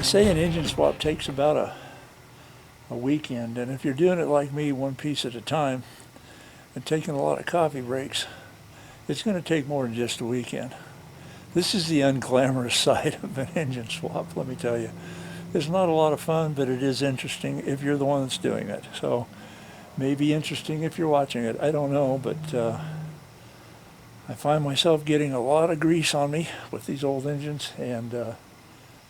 say an engine swap takes about a weekend, and if you're doing it like me, one piece at a time, and taking a lot of coffee breaks, it's going to take more than just a weekend. This is the unglamorous side of an engine swap, let me tell you. It's not a lot of fun, but it is interesting if you're the one that's doing it. So, maybe interesting if you're watching it. I don't know, but I find myself getting a lot of grease on me with these old engines, and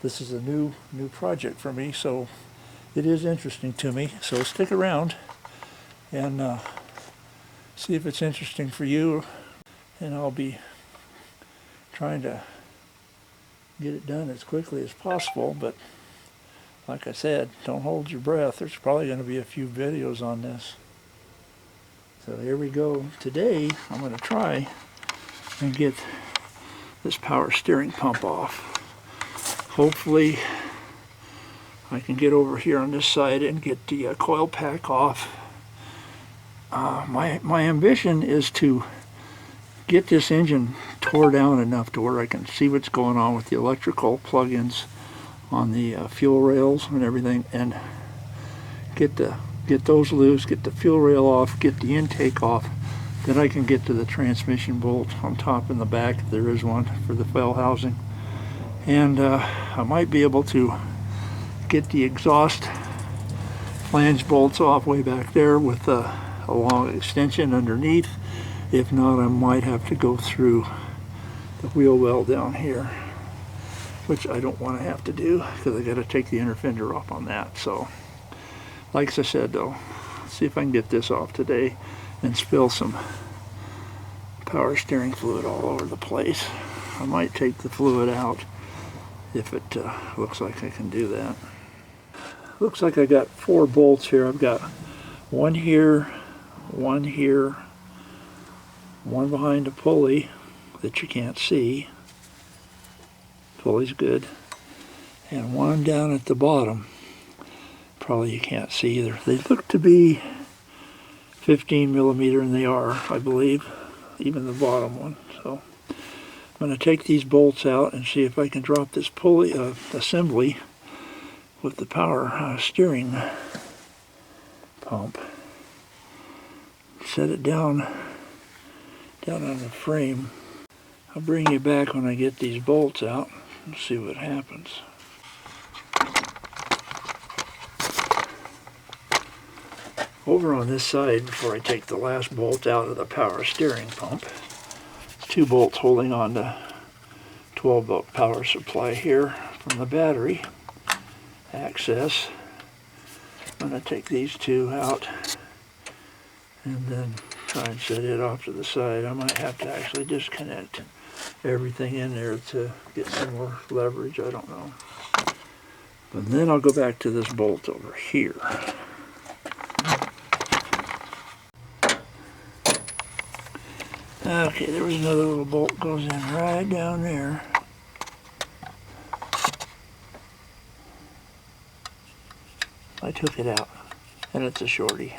this is a new project for me, so it is interesting to me. So stick around and see if it's interesting for you, and I'll be trying to get it done as quickly as possible, but like I said, don't hold your breath. There's probably going to be a few videos on this. So here we go. Today I'm going to try and get this power steering pump off. Hopefully I can get over here on this side and get the coil pack off. My ambition is to get this engine tore down enough to where I can see what's going on with the electrical plug-ins on the fuel rails and everything, and get those loose, get the fuel rail off, get the intake off. Then I can get to the transmission bolt on top and the back. There is one for the fail housing, and I might be able to get the exhaust flange bolts off way back there with a long extension underneath. If not, I might have to go through the wheel well down here, which I don't want to have to do because I got to take the inner fender off on that. So, like I said though, see if I can get this off today and spill some power steering fluid all over the place. I might take the fluid out if it looks like I can do that. Looks like I got 4 bolts here. I've got one here, one here, one behind a pulley that you can't see. Pulley's good. And one down at the bottom. Probably you can't see either. They look to be 15 millimeter, and they are, I believe, even the bottom one. So I'm going to take these bolts out and see if I can drop this pulley assembly with the power steering pump. Set it down on the frame. I'll bring you back when I get these bolts out and see what happens. Over on this side, before I take the last bolt out of the power steering pump, 2 bolts holding on to 12-volt power supply here from the battery access. I'm going to take these 2 out and then try and set it off to the side. I might have to actually disconnect everything in there to get some more leverage, I don't know. But then I'll go back to this bolt over here. Okay, there was another little bolt goes in right down there. I took it out, and it's a shorty.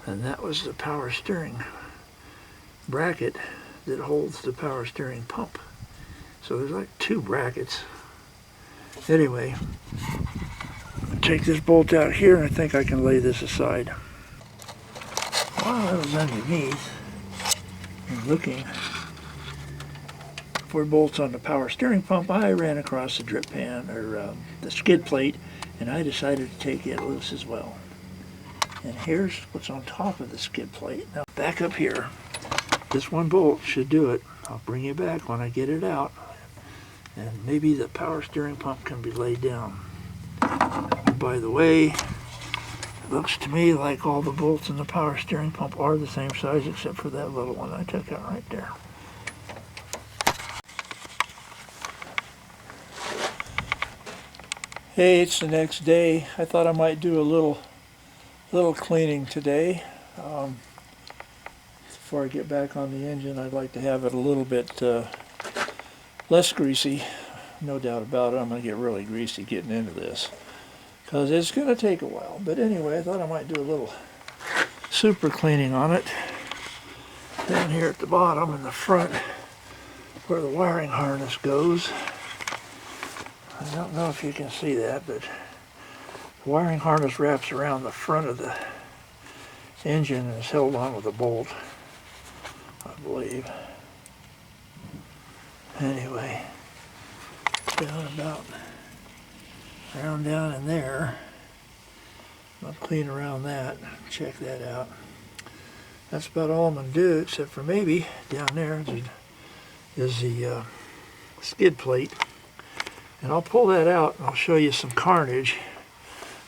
And that was the power steering bracket that holds the power steering pump. So there's like 2 brackets. Anyway, I'll take this bolt out here, and I think I can lay this aside. While I was underneath and looking for bolts on the power steering pump, I ran across the drip pan, or the skid plate, and I decided to take it loose as well. And here's what's on top of the skid plate. Now back up here, this one bolt should do it. I'll bring you back when I get it out, and maybe the power steering pump can be laid down. By the way, it looks to me like all the bolts in the power steering pump are the same size except for that little one I took out right there. Hey, it's the next day. I thought I might do a little cleaning today. Before I get back on the engine, I'd like to have it a little bit less greasy. No doubt about it, I'm going to get really greasy getting into this, because it's going to take a while. But anyway, I thought I might do a little super cleaning on it. Down here at the bottom in the front, where the wiring harness goes, I don't know if you can see that, but the wiring harness wraps around the front of the engine and is held on with a bolt, I believe. Anyway, down about around down in there. I'll clean around that, check that out. That's about all I'm going to do, except for maybe down there is the skid plate. And I'll pull that out and I'll show you some carnage.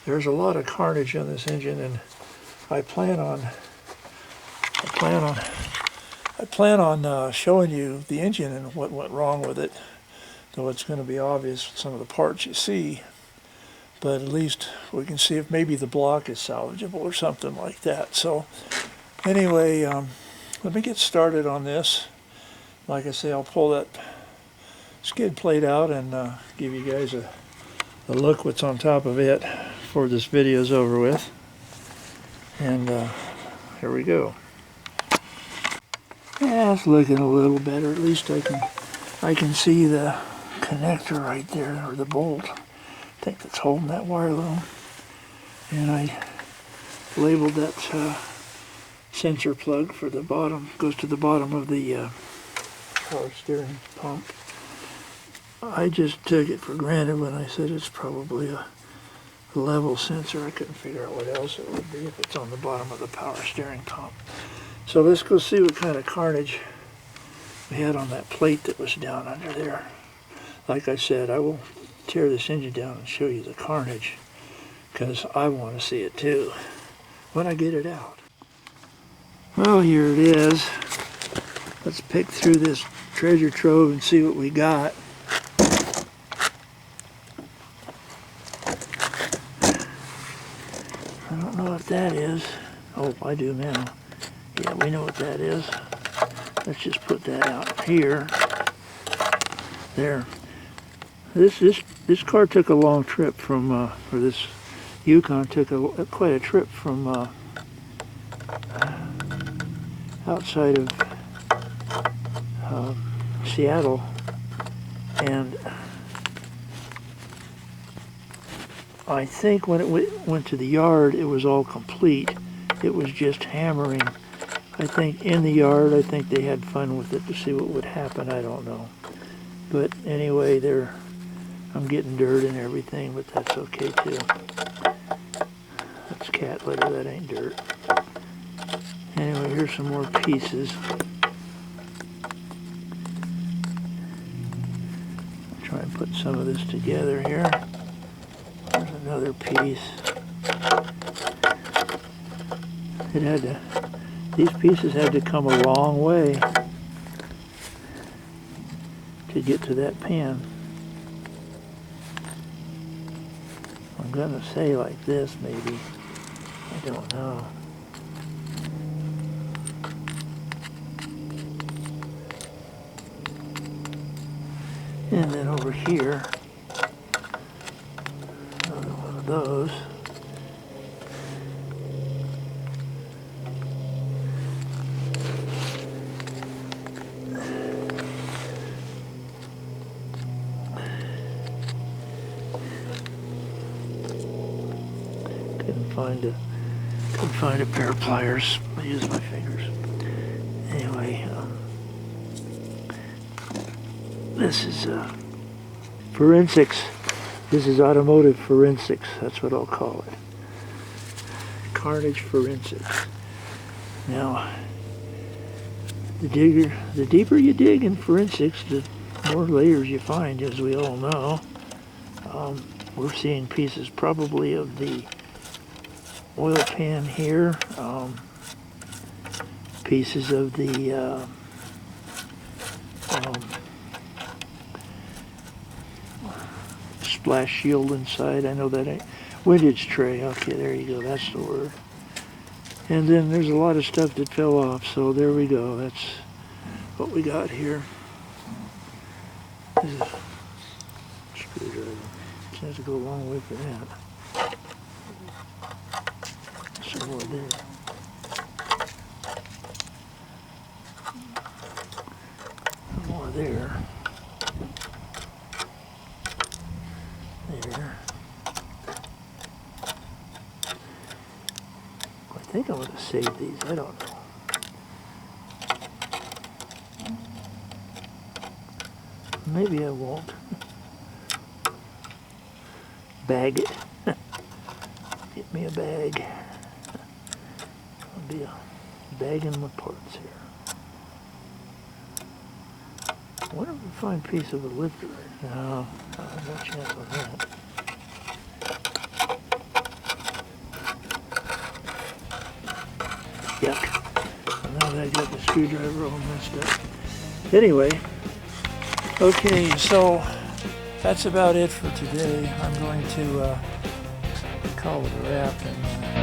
There's a lot of carnage on this engine, and I plan on showing you the engine and what went wrong with it. Though it's going to be obvious with some of the parts you see, but at least we can see if maybe the block is salvageable or something like that. So anyway, let me get started on this. Like I say, I'll pull that skid plate out and give you guys a look what's on top of it before this video is over with. And here we go. Yeah, it's looking a little better. At least I can see the connector right there, or the bolt. I think that's holding that wire loom. And I labeled that sensor plug for the bottom, goes to the bottom of the power steering pump. I just took it for granted when I said it's probably a level sensor. I couldn't figure out what else it would be if it's on the bottom of the power steering pump. So let's go see what kind of carnage we had on that plate that was down under there. Like I said, I will tear this engine down and show you the carnage, because I want to see it too when I get it out. Well, here it is. Let's pick through this treasure trove and see what we got. I don't know what that is. Oh, I do now. Yeah, we know what that is. Let's just put that out here. There. This car took a long trip from, or this Yukon took quite a trip from outside of Seattle, and I think when it went to the yard, it was all complete. It was just hammering. I think in the yard, I think they had fun with it to see what would happen. I don't know. But anyway, I'm getting dirt and everything, but that's okay too. That's cat litter, that ain't dirt. Anyway, here's some more pieces. I'll try and put some of this together here. There's another piece. These pieces had to come a long way to get to that pin. I'm gonna say like this, maybe. I don't know. And then over here, another one of those. Couldn't find a pair of pliers. I use my fingers. Anyway, this is forensics. This is automotive forensics. That's what I'll call it. Carnage forensics. Now, the deeper you dig in forensics, the more layers you find, as we all know. We're seeing pieces probably of the oil pan here, pieces of the splash shield inside. I know that ain't windage tray. Okay, there you go. That's the word. And then there's a lot of stuff that fell off. So there we go. That's what we got here. This is a screwdriver. Just have to go a long way for that. Some more there. Some more there. think I'm going to save these. I don't know. Maybe I won't. Bag it. Get me a bag. I'll be bagging my parts here. I wonder if we find a piece of a lifter. No, no chance on that. Yuck. Well, now that I got the screwdriver all messed up. Anyway, okay, so that's about it for today. I'm going to call it a wrap and